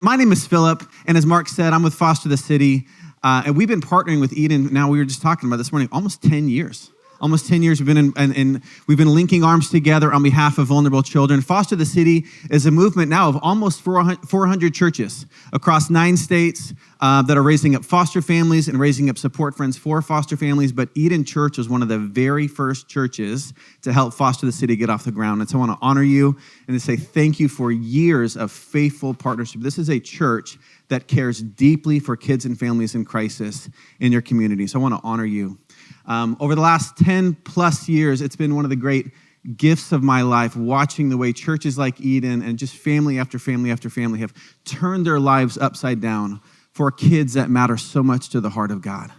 My name is Philip, and as Mark said, I'm with Foster the City, and we've been partnering with Eden. Now, we were just talking about this morning, almost 10 years. Almost 10 years we've been we've been linking arms together on behalf of vulnerable children. Foster the City is a movement now of almost 400 churches across 9 states that are raising up foster families and raising up support friends for foster families. But Eden Church was one of the very first churches to help Foster the City get off the ground. And so I want to honor you and to say thank you for years of faithful partnership. This is a church that cares deeply for kids and families in crisis in your community. So I want to honor you. Over the last 10 plus years, it's been one of the great gifts of my life, watching the way churches like Eden and just family after family after family have turned their lives upside down for kids that matter so much to the heart of God.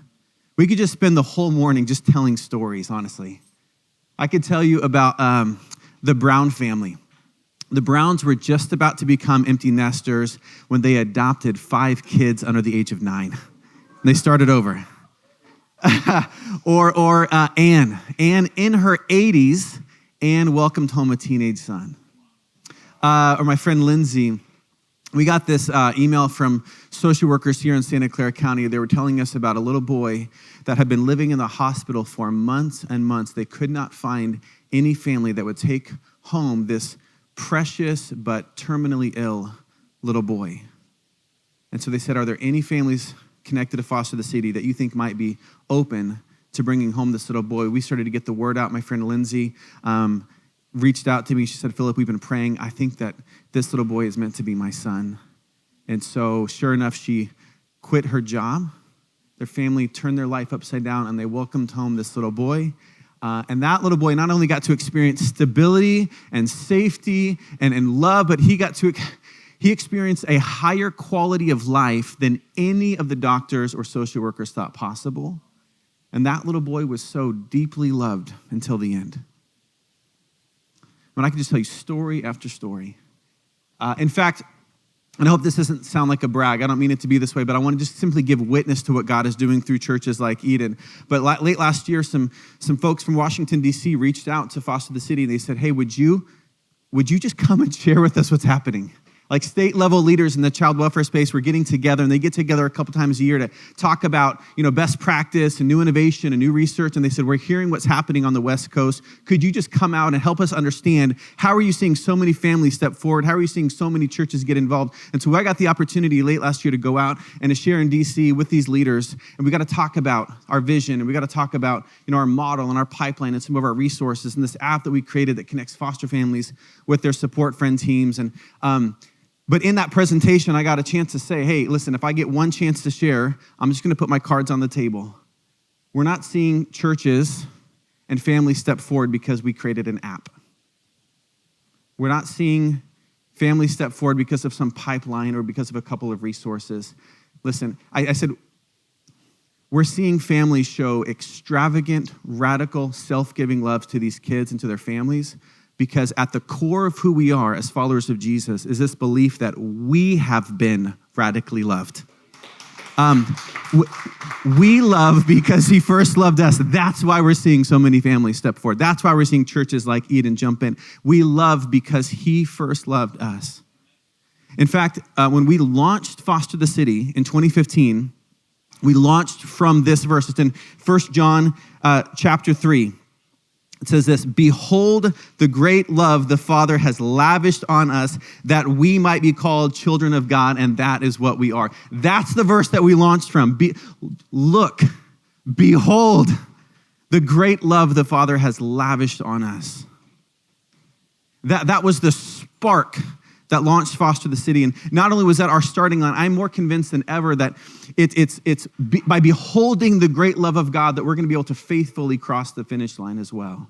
We could just spend the whole morning just telling stories, honestly. I could tell you about the Brown family. The Browns were just about to become empty nesters when they adopted 5 kids under the age of 9. They started over. or Anne. Anne, in her 80s, Anne welcomed home a teenage son. Or my friend Lindsay, we got this email from social workers here in Santa Clara County. They were telling us about a little boy that had been living in the hospital for months and months. They could not find any family that would take home this precious but terminally ill little boy. And so they said, are there any families connected to Foster the City that you think might be open to bringing home this little boy? We started to get the word out. My friend Lindsay reached out to me. She said, Philip, we've been praying. I think that this little boy is meant to be my son. And so sure enough, she quit her job. Their family turned their life upside down and they welcomed home this little boy. And that little boy not only got to experience stability and safety and love, but he experienced a higher quality of life than any of the doctors or social workers thought possible. And that little boy was so deeply loved until the end. And I can just tell you story after story. In fact, and I hope this doesn't sound like a brag. I don't mean it to be this way, but I want to just simply give witness to what God is doing through churches like Eden. But late last year, some folks from Washington, D.C. reached out to Foster the City. And they said, hey, would you just come and share with us what's happening? Like state level leaders in the child welfare space were getting together, and they get together a couple times a year to talk about, best practice and new innovation and new research. And they said, we're hearing what's happening on the West Coast. Could you just come out and help us understand, how are you seeing so many families step forward? How are you seeing so many churches get involved? And so I got the opportunity late last year to go out and to share in DC with these leaders. And we got to talk about our vision, and we got to talk about, our model and our pipeline and some of our resources and this app that we created that connects foster families with their support friend teams. And, But in that presentation, I got a chance to say, hey, listen, if I get one chance to share, I'm just going to put my cards on the table. We're not seeing churches and families step forward because we created an app. We're not seeing families step forward because of some pipeline or because of a couple of resources. Listen, I said, we're seeing families show extravagant, radical, self-giving love to these kids and to their families, because at the core of who we are as followers of Jesus is this belief that we have been radically loved. We love because he first loved us. That's why we're seeing so many families step forward. That's why we're seeing churches like Eden jump in. We love because he first loved us. In fact, when we launched Foster the City in 2015, we launched from this verse. It's in 1 John chapter 3. It says this, behold the great love the Father has lavished on us that we might be called children of God, and that is what we are. That's the verse that we launched from. Look, behold the great love the Father has lavished on us. That was the spark that launched Foster the City. And not only was that our starting line, I'm more convinced than ever that it's by beholding the great love of God that we're going to be able to faithfully cross the finish line as well.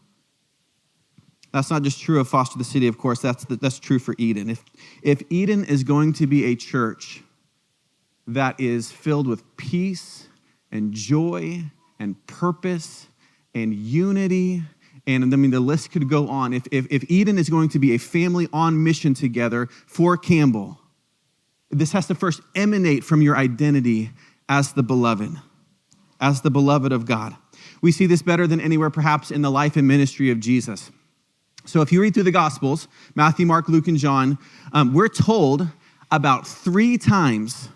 That's not just true of Foster the City, of course, that's true for Eden. If Eden is going to be a church that is filled with peace and joy and purpose and unity, and the list could go on. If Eden is going to be a family on mission together for Campbell, this has to first emanate from your identity as the beloved of God. We see this better than anywhere, perhaps, in the life and ministry of Jesus. So if you read through the Gospels, Matthew, Mark, Luke, and John, we're told about 3 times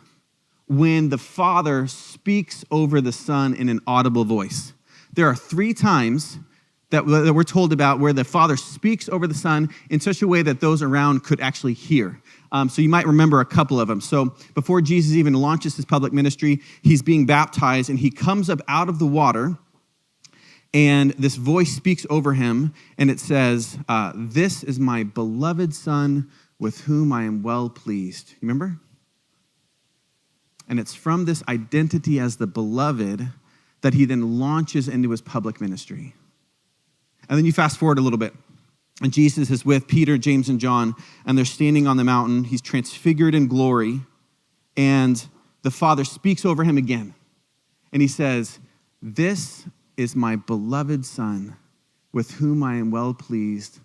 when the Father speaks over the Son in an audible voice. There are 3 times that we're told about where the Father speaks over the Son in such a way that those around could actually hear. So you might remember a couple of them. So before Jesus even launches his public ministry, he's being baptized, and he comes up out of the water, and this voice speaks over him, and it says, "This is my beloved Son with whom I am well pleased." You remember? And it's from this identity as the beloved that he then launches into his public ministry. And then you fast forward a little bit, and Jesus is with Peter, James, and John, and they're standing on the mountain. He's transfigured in glory, and the Father speaks over him again. And he says, "This is my beloved Son, with whom I am well pleased.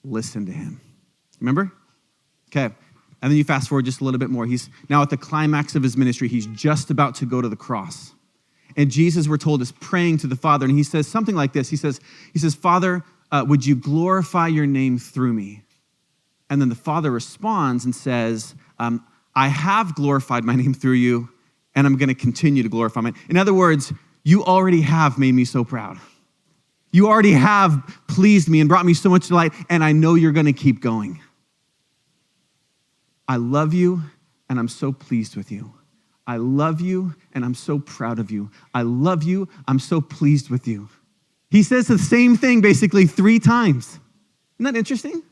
Listen to him." Remember? Okay. And then you fast forward just a little bit more. He's now at the climax of his ministry. He's just about to go to the cross. And Jesus, we're told, is praying to the Father, and he says something like this. He says, "Father, would you glorify your name through me?" And then the Father responds and says, "I have glorified my name through you, and I'm going to continue to glorify my name." In other words, you already have made me so proud. You already have pleased me and brought me so much delight, and I know you're going to keep going. I love you, and I'm so pleased with you. I love you, and I'm so proud of you. I love you, I'm so pleased with you. He says the same thing basically 3 times. Isn't that interesting?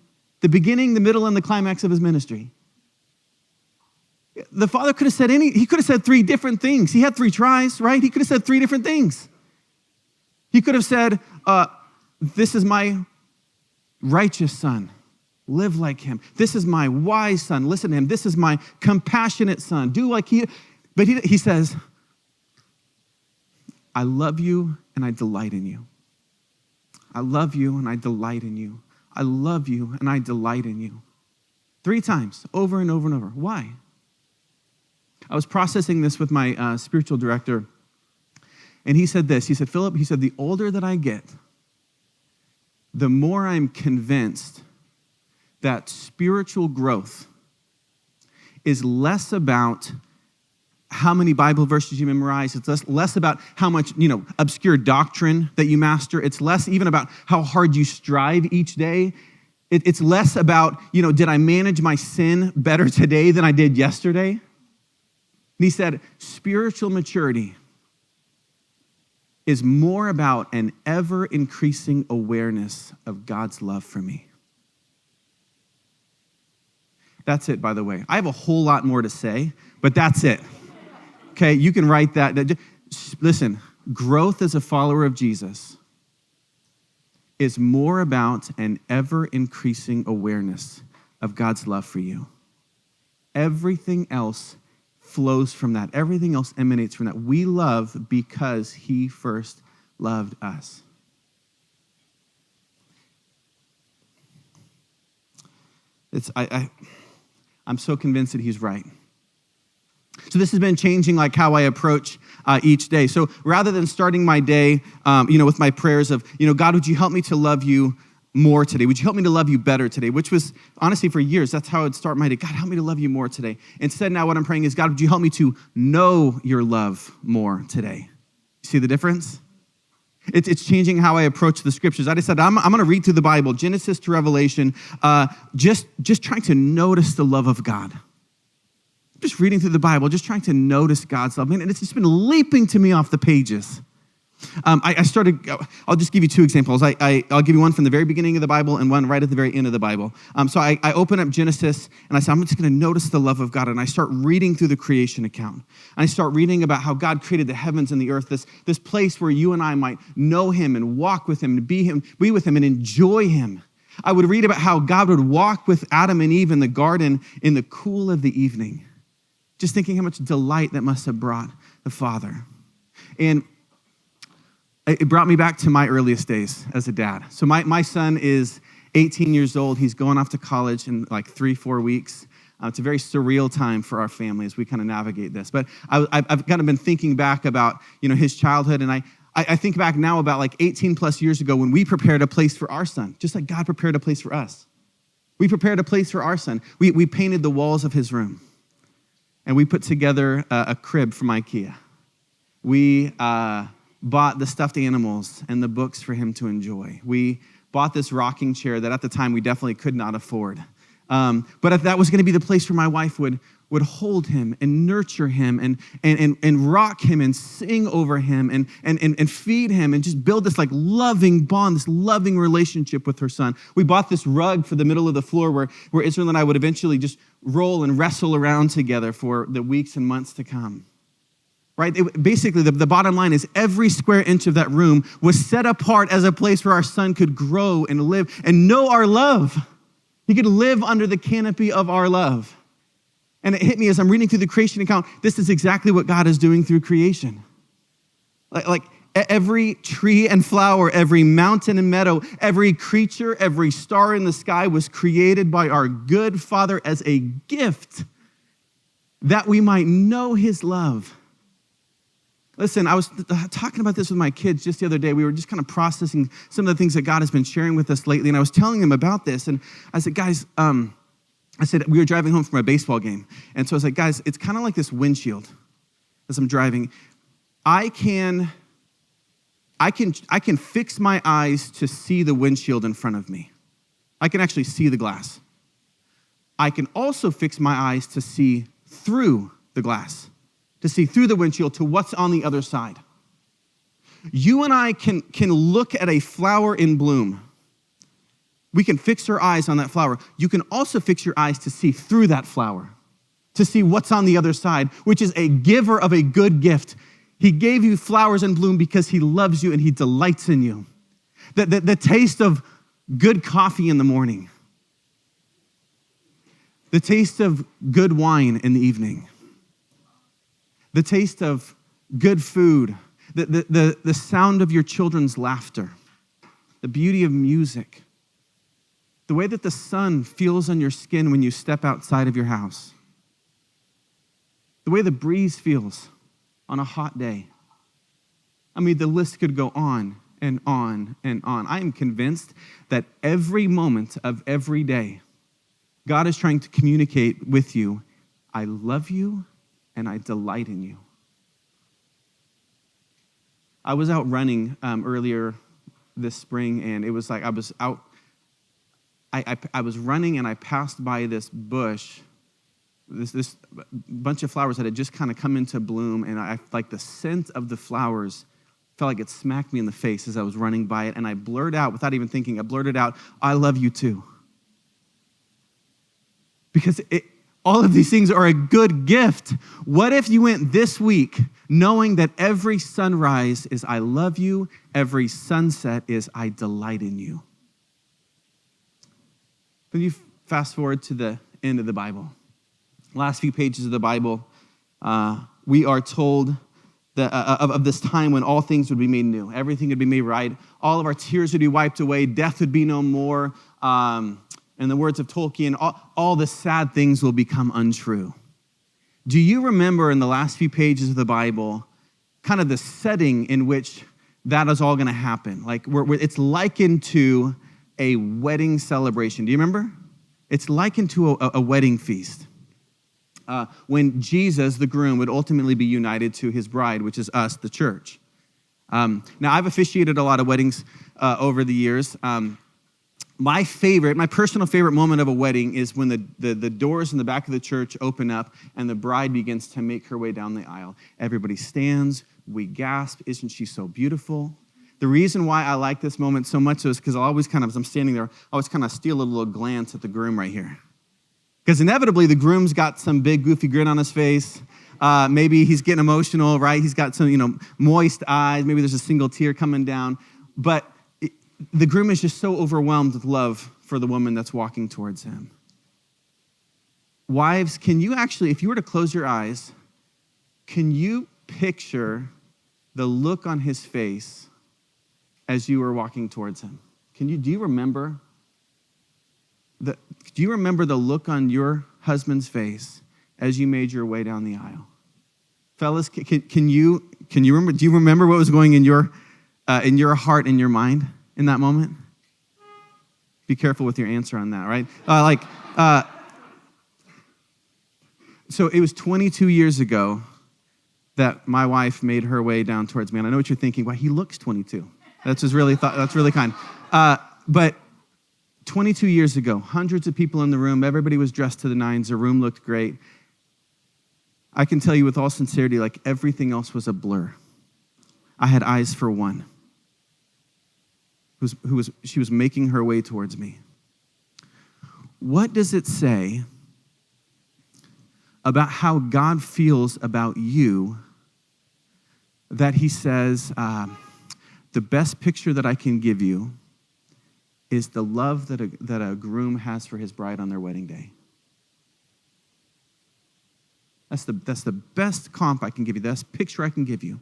The beginning, the middle, and the climax of his ministry. The Father could have said he could have said 3 different things. He had 3 tries, right? He could have said 3 different things. He could have said, "This is my righteous Son. Live like him. This is my wise Son. Listen to him. This is my compassionate Son. Do like he." But he says, "I love you and I delight in you. I love you and I delight in you. I love you and I delight in you." 3 times, over and over and over. Why? I was processing this with my spiritual director, and he said this. He said, "Philip," he said, "the older that I get, the more I'm convinced that spiritual growth is less about how many Bible verses you memorize. It's less about how much, obscure doctrine that you master. It's less even about how hard you strive each day. It's less about, did I manage my sin better today than I did yesterday?" And he said, spiritual maturity is more about an ever-increasing awareness of God's love for me. That's it, by the way. I have a whole lot more to say, but that's it. Okay, you can write that. Listen, growth as a follower of Jesus is more about an ever-increasing awareness of God's love for you. Everything else flows from that. Everything else emanates from that. We love because he first loved us. I'm so convinced that he's right. So this has been changing like how I approach each day. So rather than starting my day, with my prayers of, God, would you help me to love you more today? Would you help me to love you better today? Which was, honestly, for years, that's how I'd start my day. God, help me to love you more today. Instead, now what I'm praying is, God, would you help me to know your love more today? See the difference? It's changing how I approach the scriptures. I just said, I'm going to read through the Bible, Genesis to Revelation, just trying to notice the love of God. Just reading through the Bible, just trying to notice God's love. And it's just been leaping to me off the pages. I'll just give you 2 examples. I'll give you one from the very beginning of the Bible and one right at the very end of the Bible. So I open up Genesis and I say, I'm just going to notice the love of God. And I start reading through the creation account. And I start reading about how God created the heavens and the earth, this place where you and I might know him and walk with him and be with him and enjoy him. I would read about how God would walk with Adam and Eve in the garden in the cool of the evening. Just thinking how much delight that must have brought the Father. And it brought me back to my earliest days as a dad. So my son is 18 years old. He's going off to college in like 3-4 weeks. It's a very surreal time for our family as we kind of navigate this. But I've kind of been thinking back about, his childhood. And I think back now about like 18 plus years ago when we prepared a place for our son, just like God prepared a place for us. We prepared a place for our son. We painted the walls of his room. and we put together a crib from IKEA. We bought the stuffed animals and the books for him to enjoy. We bought this rocking chair that at the time we definitely could not afford. But if that was going to be the place where my wife would hold him and nurture him and rock him and sing over him and feed him and just build this like loving bond, this loving relationship with her son. We bought this rug for the middle of the floor where Israel and I would eventually just roll and wrestle around together for the weeks and months to come. Right? Basically, the bottom line is every square inch of that room was set apart as a place where our son could grow and live and know our love. He could live under the canopy of our love. And it hit me as I'm reading through the creation account, this is exactly what God is doing through creation. Like every tree and flower, every mountain and meadow, every creature, every star in the sky was created by our good Father as a gift that we might know his love. Listen, I was talking about this with my kids just the other day. We were just kind of processing some of the things that God has been sharing with us lately, and I was telling them about this, and I said, guys, we were driving home from a baseball game, and so I was like, guys, it's kind of like this windshield as I'm driving. I can fix my eyes to see the windshield in front of me. I can actually see the glass. I can also fix my eyes to see through the glass, to see through the windshield to what's on the other side. You and I can look at a flower in bloom. We can fix our eyes on that flower. You can also fix your eyes to see through that flower, to see what's on the other side, which is a giver of a good gift. He gave you flowers in bloom because he loves you and he delights in you. The taste of good coffee in the morning. The taste of good wine in the evening. The taste of good food, the sound of your children's laughter, the beauty of music, the way that the sun feels on your skin when you step outside of your house, the way the breeze feels on a hot day. I mean, the list could go on and on and on. I am convinced that every moment of every day, God is trying to communicate with you, I love you, and I delight in you. I was out running earlier this spring, and it was like I was out. I was running, and I passed by this bush, this bunch of flowers that had just kind of come into bloom, and I like the scent of the flowers felt like it smacked me in the face as I was running by it, and I blurted out, without even thinking, I blurted out, I love you too. Because all of these things are a good gift. What if you went this week knowing that every sunrise is I love you, every sunset is I delight in you? When you fast forward to the end of the Bible, last few pages of the Bible, we are told that, of this time when all things would be made new. Everything would be made right. All of our tears would be wiped away. Death would be no more. In the words of Tolkien, all the sad things will become untrue. Do you remember in the last few pages of the Bible kind of the setting in which that is all going to happen? Like it's likened to a wedding celebration. Do you remember? It's likened to a wedding feast. When Jesus, the groom, would ultimately be united to his bride, which is us, the church. Now, I've officiated a lot of weddings over the years. My personal favorite moment of a wedding is when the doors in the back of the church open up and the bride begins to make her way down the aisle. Everybody stands, we gasp, isn't she so beautiful? The reason why I like this moment so much is because as I'm standing there, I always kind of steal a little glance at the groom right here. Because inevitably the groom's got some big goofy grin on his face. Maybe he's getting emotional, right? He's got some, moist eyes. Maybe there's a single tear coming down. But the groom is just so overwhelmed with love for the woman that's walking towards him. Wives, can you actually, if you were to close your eyes, can you picture the look on his face as you were walking towards him? Do you remember the look on your husband's face as you made your way down the aisle? Fellas, can you remember? Do you remember what was going in your heart and your mind in that moment? Be careful with your answer on that, right? So it was 22 years ago that my wife made her way down towards me. And I know what you're thinking. Well, he looks 22. That's really kind. But 22 years ago, hundreds of people in the room. Everybody was dressed to the nines. The room looked great. I can tell you with all sincerity, like everything else was a blur. I had eyes for one. She was making her way towards me. What does it say about how God feels about you that he says, the best picture that I can give you is the love that a groom has for his bride on their wedding day? That's the best comp I can give you. The best picture I can give you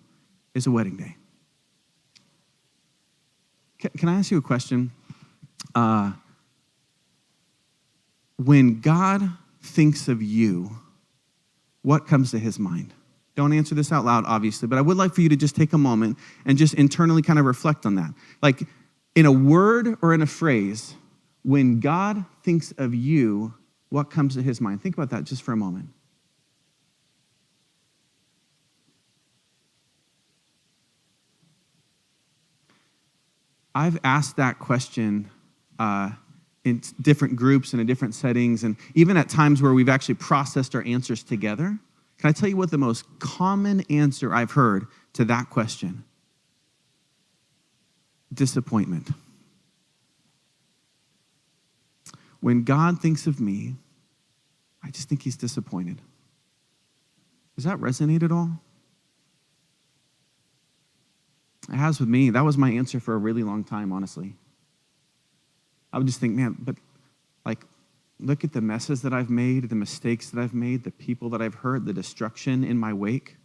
is a wedding day. Can I ask you a question? When God thinks of you, what comes to his mind? Don't answer this out loud, obviously, but I would like for you to just take a moment and just internally kind of reflect on that. Like in a word or in a phrase, when God thinks of you, what comes to his mind? Think about that just for a moment. I've asked that question in different groups and in different settings, and even at times where we've actually processed our answers together. Can I tell you what the most common answer I've heard to that question? Disappointment. When God thinks of me, I just think he's disappointed. Does that resonate at all? It has with me. That was my answer for a really long time, honestly. I would just think, man, but like, look at the messes that I've made, the mistakes that I've made, the people that I've hurt, the destruction in my wake.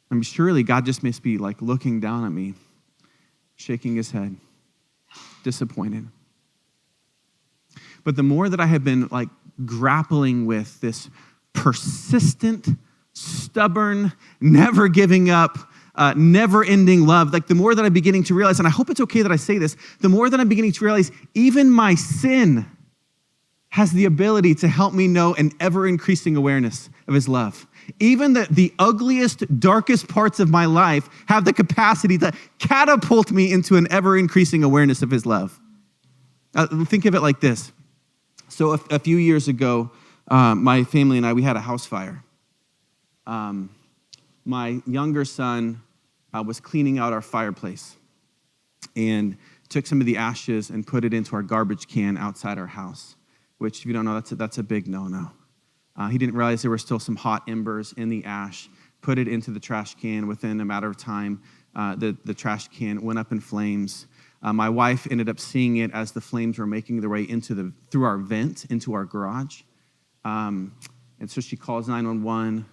I mean, surely God just must be like looking down at me, shaking his head, disappointed. But the more that I have been like grappling with this persistent, stubborn, never giving up, never-ending love, like the more that I'm beginning to realize, and I hope it's okay that I say this, the more that I'm beginning to realize even my sin has the ability to help me know an ever-increasing awareness of his love. Even the ugliest, darkest parts of my life have the capacity to catapult me into an ever-increasing awareness of his love. Think of it like this. So a few years ago, my family and I, we had a house fire. My younger son was cleaning out our fireplace and took some of the ashes and put it into our garbage can outside our house, which, if you don't know, that's a big no-no. He didn't realize there were still some hot embers in the ash, put it into the trash can. Within a matter of time, the trash can went up in flames. My wife ended up seeing it as the flames were making their way through our vent into our garage. And so she calls 911,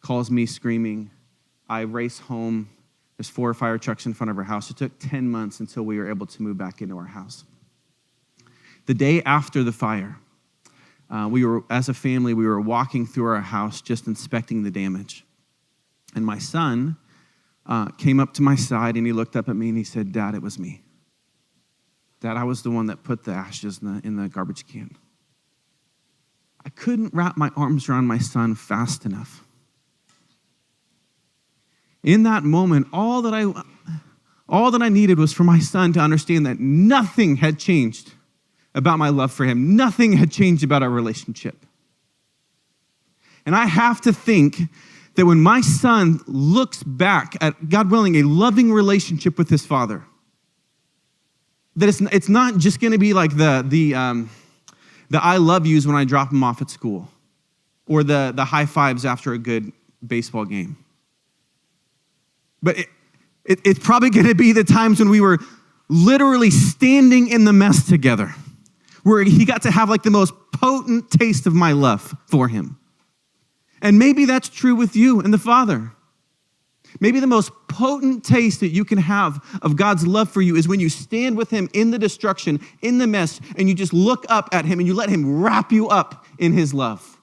calls me screaming. I race home. There's 4 fire trucks in front of our house. It took 10 months until we were able to move back into our house. The day after the fire, as a family, we were walking through our house just inspecting the damage. And my son came up to my side and he looked up at me and he said, "Dad, it was me. Dad, I was the one that put the ashes in the garbage can." I couldn't wrap my arms around my son fast enough. In that moment, all that I needed was for my son to understand that nothing had changed about my love for him. Nothing had changed about our relationship. And I have to think that when my son looks back at, God willing, a loving relationship with his father, that it's not just going to be like the I love yous when I drop him off at school, or the high fives after a good baseball game. But it's probably going to be the times when we were literally standing in the mess together, where he got to have like the most potent taste of my love for him. And maybe that's true with you and the Father. Maybe the most potent taste that you can have of God's love for you is when you stand with him in the destruction, in the mess, and you just look up at him and you let him wrap you up in his love.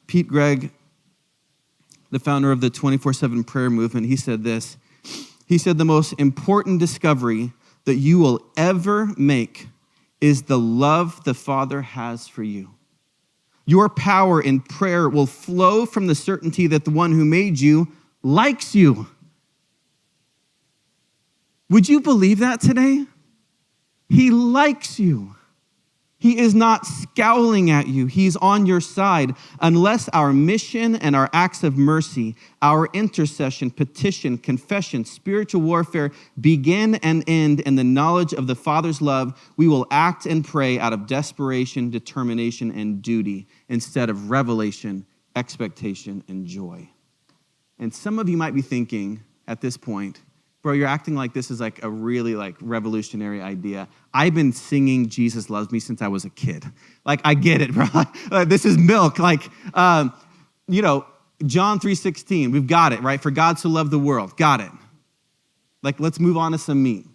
Pete Greig, the founder of the 24/7 prayer movement, he said this. He said, "The most important discovery that you will ever make is the love the Father has for you. Your power in prayer will flow from the certainty that the one who made you likes you. Would you believe that today? He likes you. He is not scowling at you. He's on your side. Unless our mission and our acts of mercy, our intercession, petition, confession, spiritual warfare begin and end in the knowledge of the Father's love, we will act and pray out of desperation, determination, and duty instead of revelation, expectation, and joy. And some of you might be thinking at this point, bro, you're acting like this is like a really like revolutionary idea. I've been singing Jesus Loves Me since I was a kid. Like, I get it, bro. This is milk. Like, John 3:16, we've got it, right? For God so loved the world. Got it. Like, let's move on to some meat.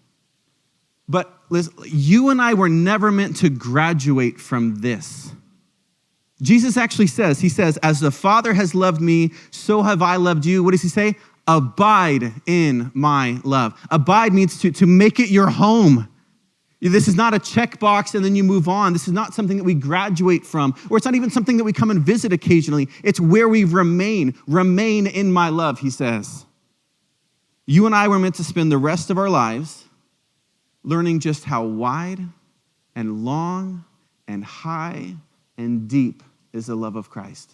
But listen, you and I were never meant to graduate from this. Jesus actually says, he says, as the Father has loved me, so have I loved you. What does he say? Abide in my love. Abide means to make it your home. This is not a checkbox and then you move on. This is not something that we graduate from, or it's not even something that we come and visit occasionally. It's where we remain. Remain in my love, he says. You and I were meant to spend the rest of our lives learning just how wide and long and high and deep is the love of Christ.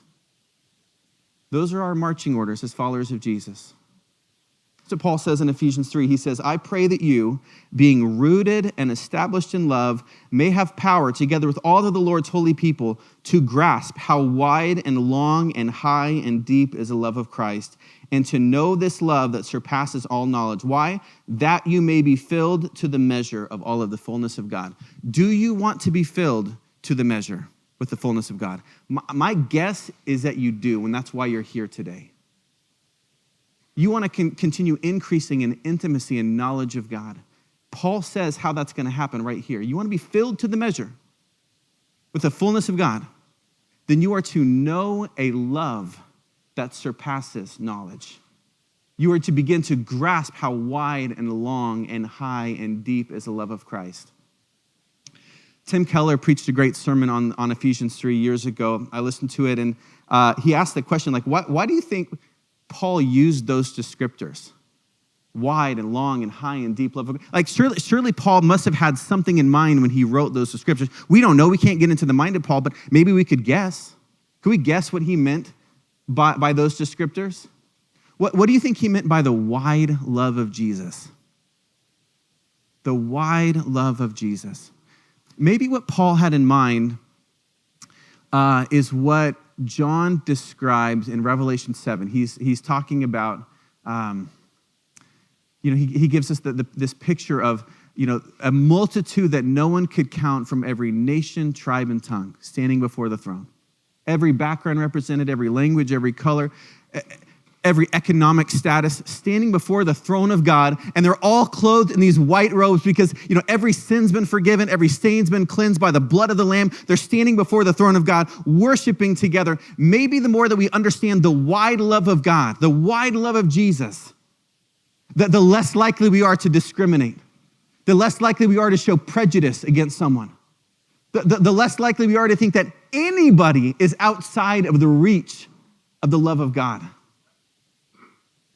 Those are our marching orders as followers of Jesus. That's what Paul says in Ephesians 3. He says, I pray that you, being rooted and established in love, may have power, together with all of the Lord's holy people, to grasp how wide and long and high and deep is the love of Christ, and to know this love that surpasses all knowledge. Why? That you may be filled to the measure of all of the fullness of God. Do you want to be filled to the measure with the fullness of God? My guess is that you do, and that's why you're here today. You want to continue increasing in intimacy and knowledge of God. Paul says how that's going to happen right here. You want to be filled to the measure with the fullness of God. Then you are to know a love that surpasses knowledge. You are to begin to grasp how wide and long and high and deep is the love of Christ. Tim Keller preached a great sermon on Ephesians 3 years ago. I listened to it, and he asked the question, like, why do you think Paul used those descriptors? Wide and long and high and deep love. Like, surely Paul must have had something in mind when he wrote those descriptors. We don't know. We can't get into the mind of Paul, but maybe we could guess. Could we guess what he meant by those descriptors? What do you think he meant by the wide love of Jesus? The wide love of Jesus. Maybe what Paul had in mind is what John describes in Revelation 7. He's talking about, he gives us this picture of, a multitude that no one could count from every nation, tribe, and tongue standing before the throne. Every background represented, every language, every color, every economic status, standing before the throne of God, and they're all clothed in these white robes because, every sin's been forgiven, every stain's been cleansed by the blood of the Lamb. They're standing before the throne of God, worshiping together. Maybe the more that we understand the wide love of God, the wide love of Jesus, the less likely we are to discriminate, the less likely we are to show prejudice against someone, the less likely we are to think that anybody is outside of the reach of the love of God.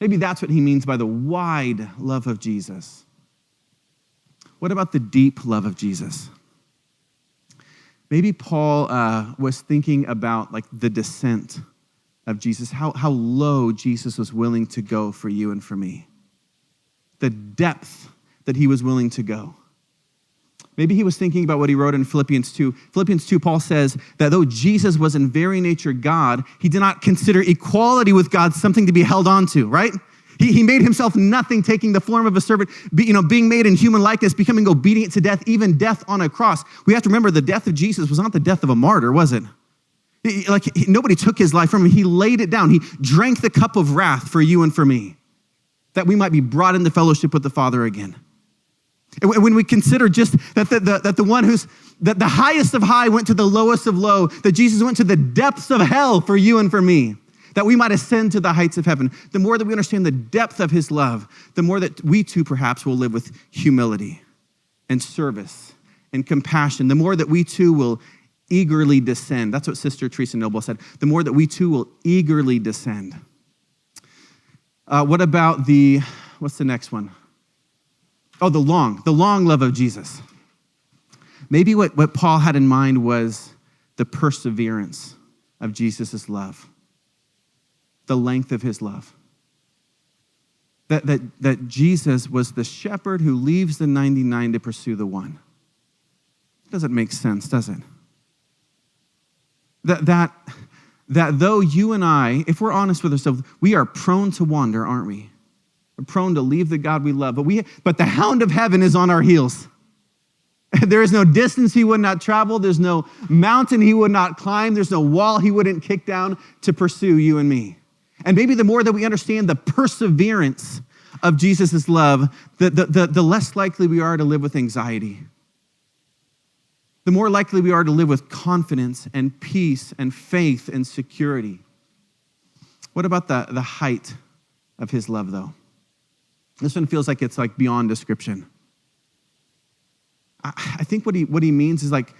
Maybe that's what he means by the wide love of Jesus. What about the deep love of Jesus? Maybe Paul was thinking about like the descent of Jesus, how low Jesus was willing to go for you and for me. The depth that he was willing to go. Maybe he was thinking about what he wrote in Philippians 2. Philippians 2, Paul says that though Jesus was in very nature God, he did not consider equality with God something to be held on to, right? He made himself nothing, taking the form of a servant, being made in human likeness, becoming obedient to death, even death on a cross. We have to remember the death of Jesus was not the death of a martyr, was it? Nobody took his life from him. He laid it down. He drank the cup of wrath for you and for me, that we might be brought into fellowship with the Father again. And when we consider just that the one that the highest of high went to the lowest of low, that Jesus went to the depths of hell for you and for me, that we might ascend to the heights of heaven, the more that we understand the depth of his love, the more that we too perhaps will live with humility and service and compassion, the more that we too will eagerly descend. That's what Sister Teresa Noble said. The more that we too will eagerly descend. What about what's the next one? Oh, the long love of Jesus. Maybe what Paul had in mind was the perseverance of Jesus' love, the length of his love. That Jesus was the shepherd who leaves the 99 to pursue the one. Doesn't make sense, does it? That though you and I, if we're honest with ourselves, we are prone to wander, aren't we? We're prone to leave the God we love, but the hound of heaven is on our heels. There is no distance he would not travel. There's no mountain he would not climb. There's no wall he wouldn't kick down to pursue you and me. And maybe the more that we understand the perseverance of Jesus' love, the less likely we are to live with anxiety. The more likely we are to live with confidence and peace and faith and security. What about the height of his love, though? This one feels like it's like beyond description. I think what he means is like,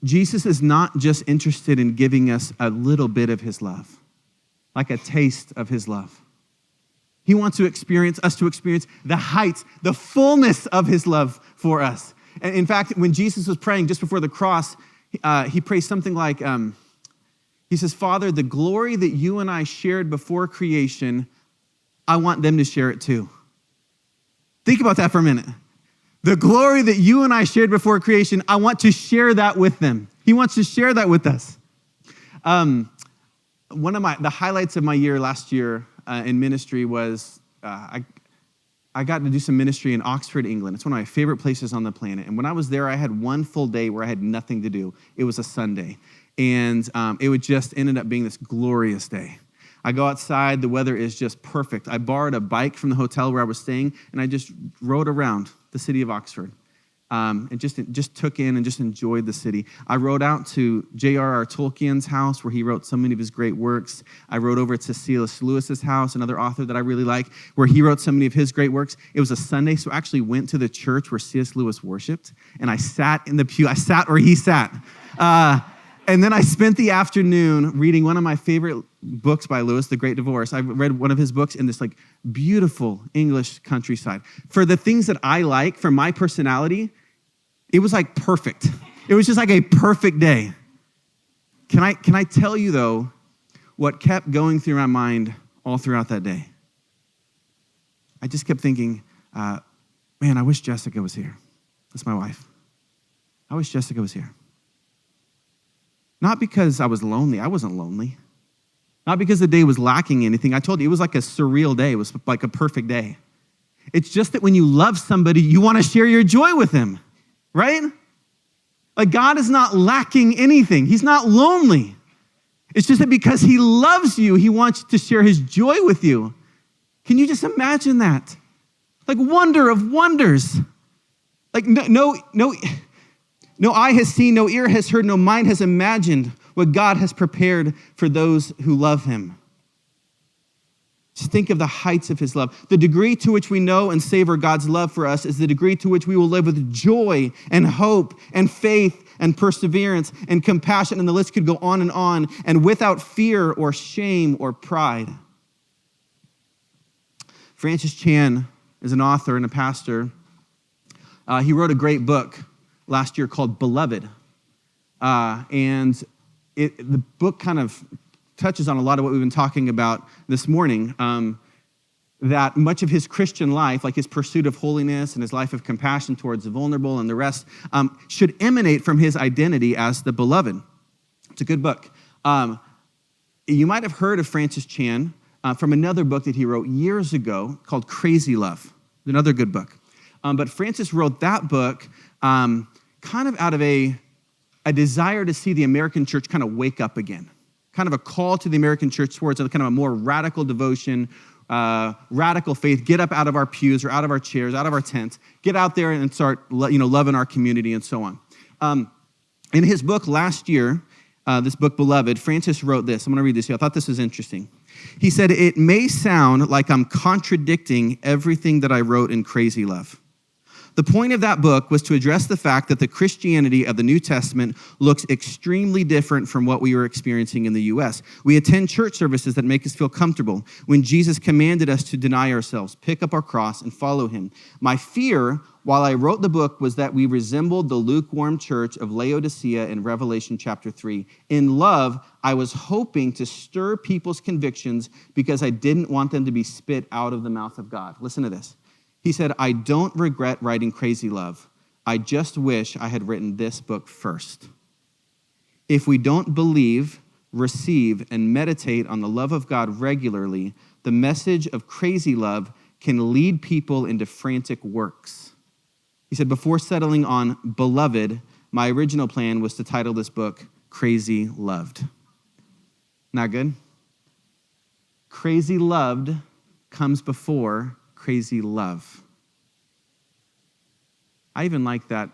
Jesus is not just interested in giving us a little bit of his love, like a taste of his love. He wants us to experience the heights, the fullness of his love for us. And in fact, when Jesus was praying just before the cross, he prays something like, he says, Father, the glory that you and I shared before creation, I want them to share it too. Think about that for a minute. The glory that you and I shared before creation, I want to share that with them. He wants to share that with us. One of the highlights of my year last year in ministry was I got to do some ministry in Oxford, England. It's one of my favorite places on the planet. And when I was there, I had one full day where I had nothing to do. It was a Sunday. And it just ended up being this glorious day. I go outside, the weather is just perfect. I borrowed a bike from the hotel where I was staying, and I just rode around the city of Oxford. And just took in and just enjoyed the city. I rode out to J.R.R. Tolkien's house where he wrote so many of his great works. I rode over to C.S. Lewis's house, another author that I really like, where he wrote so many of his great works. It was a Sunday, so I actually went to the church where C.S. Lewis worshiped, and I sat in the pew. I sat where he sat. And then I spent the afternoon reading one of my favorite books by Lewis, The Great Divorce. I read one of his books in this like beautiful English countryside. For the things that I like, for my personality, it was like perfect. It was just like a perfect day. Can I tell you though, what kept going through my mind all throughout that day? I just kept thinking, man, I wish Jessica was here. That's my wife. I wish Jessica was here. Not because I was lonely. I wasn't lonely. Not because the day was lacking anything. I told you, it was like a surreal day. It was like a perfect day. It's just that when you love somebody, you want to share your joy with them, right? Like God is not lacking anything. He's not lonely. It's just that because he loves you, he wants to share his joy with you. Can you just imagine that? Like wonder of wonders. Like no eye has seen, no ear has heard, no mind has imagined what God has prepared for those who love him. Just think of the heights of his love. The degree to which we know and savor God's love for us is the degree to which we will live with joy and hope and faith and perseverance and compassion, and the list could go on, and without fear or shame or pride. Francis Chan is an author and a pastor. He wrote a great book last year called Beloved. The book kind of touches on a lot of what we've been talking about this morning, that much of his Christian life, like his pursuit of holiness and his life of compassion towards the vulnerable and the rest, should emanate from his identity as the beloved. It's a good book. You might have heard of Francis Chan from another book that he wrote years ago called Crazy Love, another good book. But Francis wrote that book kind of out of a desire to see the American church kind of wake up again, kind of a call to the American church towards a kind of a more radical devotion, radical faith, get up out of our pews or out of our chairs, out of our tents, get out there and start loving our community and so on. In his book last year, this book, Beloved, Francis wrote this. I'm going to read this here. I thought this was interesting. He said, "It may sound like I'm contradicting everything that I wrote in Crazy Love, The point of that book was to address the fact that the Christianity of the New Testament looks extremely different from what we were experiencing in the U.S. We attend church services that make us feel comfortable when Jesus commanded us to deny ourselves, pick up our cross, and follow him. My fear, while I wrote the book, was that we resembled the lukewarm church of Laodicea in Revelation chapter 3. In love, I was hoping to stir people's convictions because I didn't want them to be spit out of the mouth of God. Listen to this. He said, I don't regret writing Crazy Love. I just wish I had written this book first. If we don't believe, receive, and meditate on the love of God regularly, the message of Crazy Love can lead people into frantic works. He said, before settling on Beloved, my original plan was to title this book Crazy Loved. Not good? Crazy Loved comes before Crazy Love. I even like that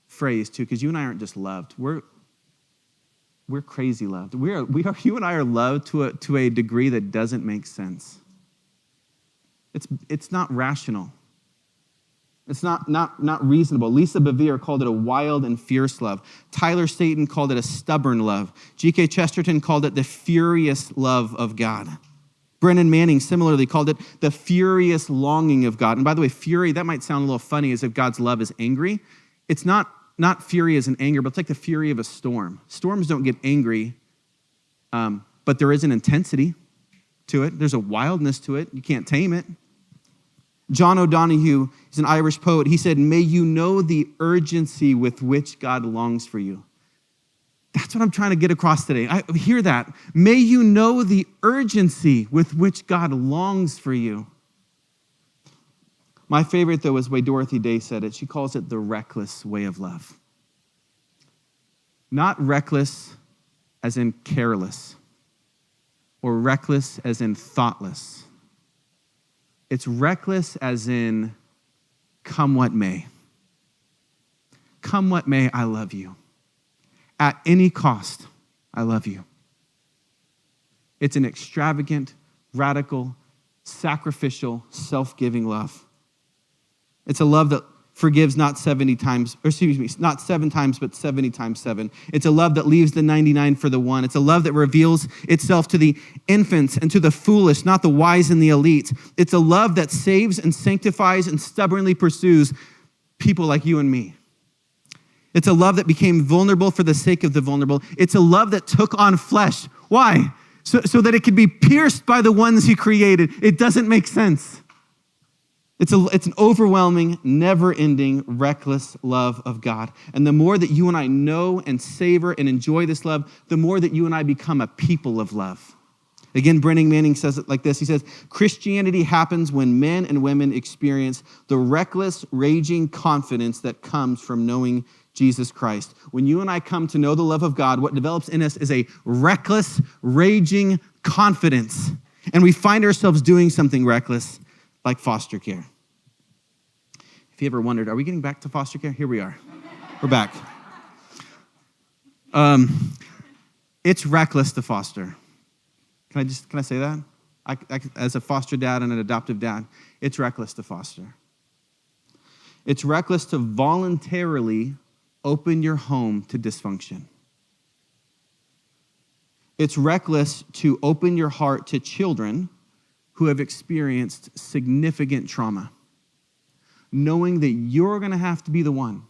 phrase too, because you and I aren't just loved. We're crazy loved. You and I are loved to a degree that doesn't make sense. It's not rational. It's not reasonable. Lisa Bevere called it a wild and fierce love. Tyler Staton called it a stubborn love. G.K. Chesterton called it the furious love of God. Brennan Manning similarly called it the furious longing of God. And by the way, fury, that might sound a little funny as if God's love is angry. It's not fury as in anger, but it's like the fury of a storm. Storms don't get angry, but there is an intensity to it. There's a wildness to it. You can't tame it. John O'Donohue is an Irish poet. He said, may you know the urgency with which God longs for you. That's what I'm trying to get across today. I hear that. May you know the urgency with which God longs for you. My favorite, though, is the way Dorothy Day said it. She calls it the reckless way of love. Not reckless as in careless, or reckless as in thoughtless. It's reckless as in come what may. Come what may, I love you. At any cost, I love you. It's an extravagant, radical, sacrificial, self-giving love. It's a love that forgives not 70 times, not 7 times, but 70 times 7. It's a love that leaves the 99 for the one. It's a love that reveals itself to the infants and to the foolish, not the wise and the elite. It's a love that saves and sanctifies and stubbornly pursues people like you and me. It's a love that became vulnerable for the sake of the vulnerable. It's a love that took on flesh. Why? So that it could be pierced by the ones he created. It doesn't make sense. It's an overwhelming, never-ending, reckless love of God. And the more that you and I know and savor and enjoy this love, the more that you and I become a people of love. Again, Brennan Manning says it like this. He says, Christianity happens when men and women experience the reckless, raging confidence that comes from knowing Jesus Christ. When you and I come to know the love of God, what develops in us is a reckless, raging confidence. And we find ourselves doing something reckless, like foster care. If you ever wondered, are we getting back to foster care? Here we are. We're back. It's reckless to foster. Can I say that? As a foster dad and an adoptive dad, it's reckless to foster. It's reckless to voluntarily open your home to dysfunction. It's reckless to open your heart to children who have experienced significant trauma, knowing that you're going to have to be the one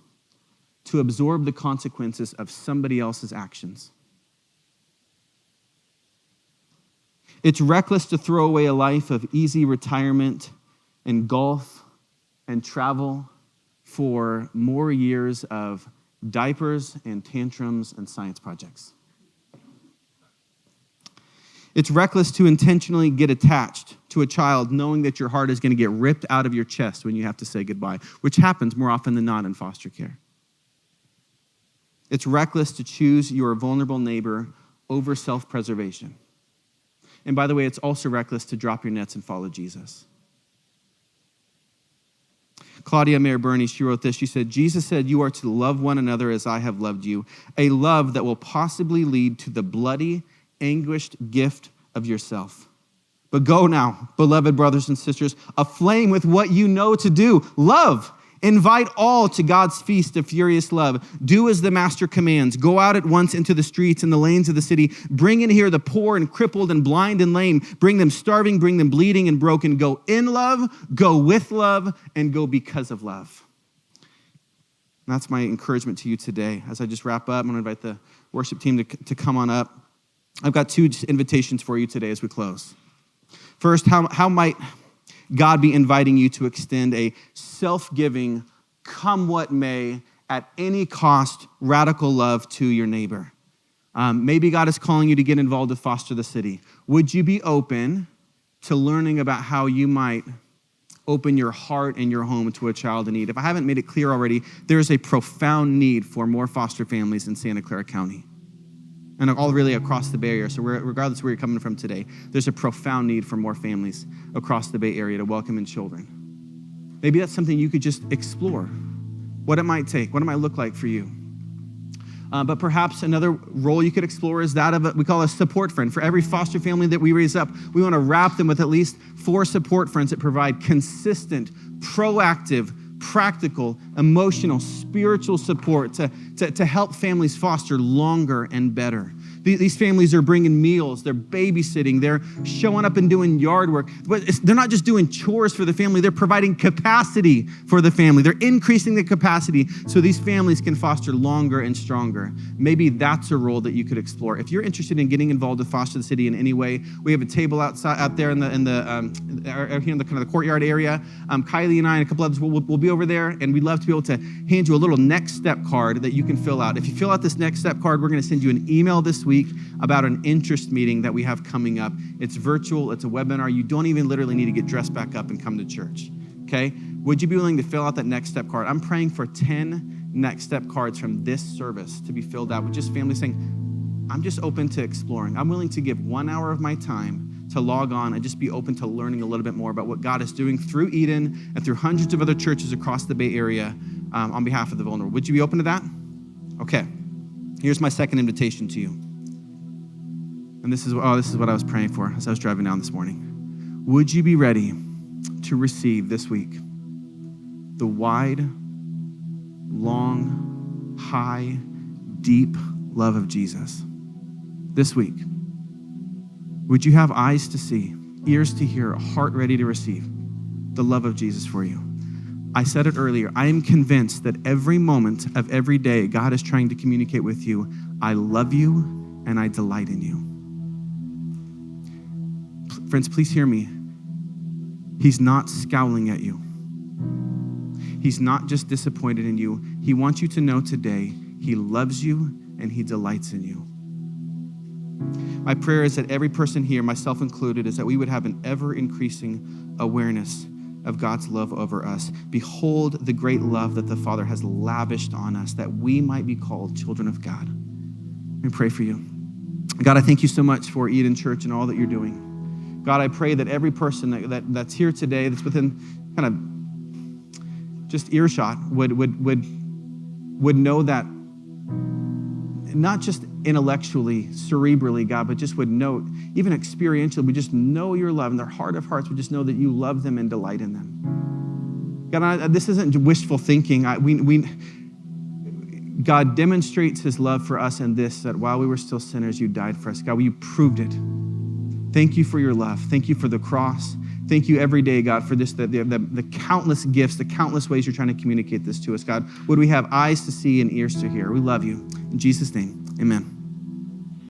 to absorb the consequences of somebody else's actions. It's reckless to throw away a life of easy retirement and golf and travel for more years of diapers and tantrums and science projects. It's reckless to intentionally get attached to a child knowing that your heart is going to get ripped out of your chest when you have to say goodbye, which happens more often than not in foster care. It's reckless to choose your vulnerable neighbor over self-preservation. And by the way, it's also reckless to drop your nets and follow Jesus. Claudia Mayer Burney, she wrote this. She said, Jesus said, you are to love one another as I have loved you, a love that will possibly lead to the bloody, anguished gift of yourself. But go now, beloved brothers and sisters, aflame with what you know to do. Love Invite all to God's feast of furious love. Do as the master commands. Go out at once into the streets and the lanes of the city. Bring in here the poor and crippled and blind and lame. Bring them starving, bring them bleeding and broken. Go in love, go with love, and go because of love. And that's my encouragement to you today. As I just wrap up, I'm going to invite the worship team to come on up. I've got 2 invitations for you today as we close. First, how might God be inviting you to extend a self-giving, come what may, at any cost, radical love to your neighbor? Maybe God is calling you to get involved with Foster the City. Would you be open to learning about how you might open your heart and your home to a child in need? If I haven't made it clear already, there is a profound need for more foster families in Santa Clara County and all really across the Bay Area. So regardless of where you're coming from today, there's a profound need for more families across the Bay Area to welcome in children. Maybe that's something you could just explore, what it might take, what it might look like for you. But perhaps another role you could explore is that of we call a support friend. For every foster family that we raise up, we want to wrap them with at least 4 support friends that provide consistent, proactive, practical, emotional, spiritual support to help families foster longer and better. These families are bringing meals, they're babysitting, they're showing up and doing yard work. But they're not just doing chores for the family, they're providing capacity for the family. They're increasing the capacity so these families can foster longer and stronger. Maybe that's a role that you could explore. If you're interested in getting involved with Foster the City in any way, we have a table out there in the here in the kind of the courtyard area. Kylie and I and a couple others will be over there, and we'd love to be able to hand you a little next step card that you can fill out. If you fill out this next step card, we're going to send you an email this week about an interest meeting that we have coming up. It's virtual, it's a webinar. You don't even literally need to get dressed back up and come to church, okay? Would you be willing to fill out that next step card? I'm praying for 10 next step cards from this service to be filled out with just families saying, I'm just open to exploring. I'm willing to give 1 hour of my time to log on and just be open to learning a little bit more about what God is doing through Eden and through hundreds of other churches across the Bay Area on behalf of the vulnerable. Would you be open to that? Okay. Here's my second invitation to you. And this is what I was praying for as I was driving down this morning. Would you be ready to receive this week the wide, long, high, deep love of Jesus? This week, would you have eyes to see, ears to hear, a heart ready to receive the love of Jesus for you? I said it earlier, I am convinced that every moment of every day, God is trying to communicate with you, I love you and I delight in you. Friends, please hear me. He's not scowling at you. He's not just disappointed in you. He wants you to know today, he loves you and he delights in you. My prayer is that every person here, myself included, is that we would have an ever-increasing awareness of God's love over us. Behold the great love that the Father has lavished on us, that we might be called children of God. We pray for you. God, I thank you so much for Eden Church and all that you're doing. God, I pray that every person that's here today, that's within kind of just earshot, would know that, not just intellectually, cerebrally, God, but just would know, even experientially, would just know your love, and their heart of hearts would just know that you love them and delight in them. God, this isn't wishful thinking. God demonstrates his love for us in this, that while we were still sinners, you died for us. God, you proved it. Thank you for your love. Thank you for the cross. Thank you every day, God, for this, the countless gifts, the countless ways you're trying to communicate this to us, God. Would we have eyes to see and ears to hear? We love you. In Jesus' name, amen.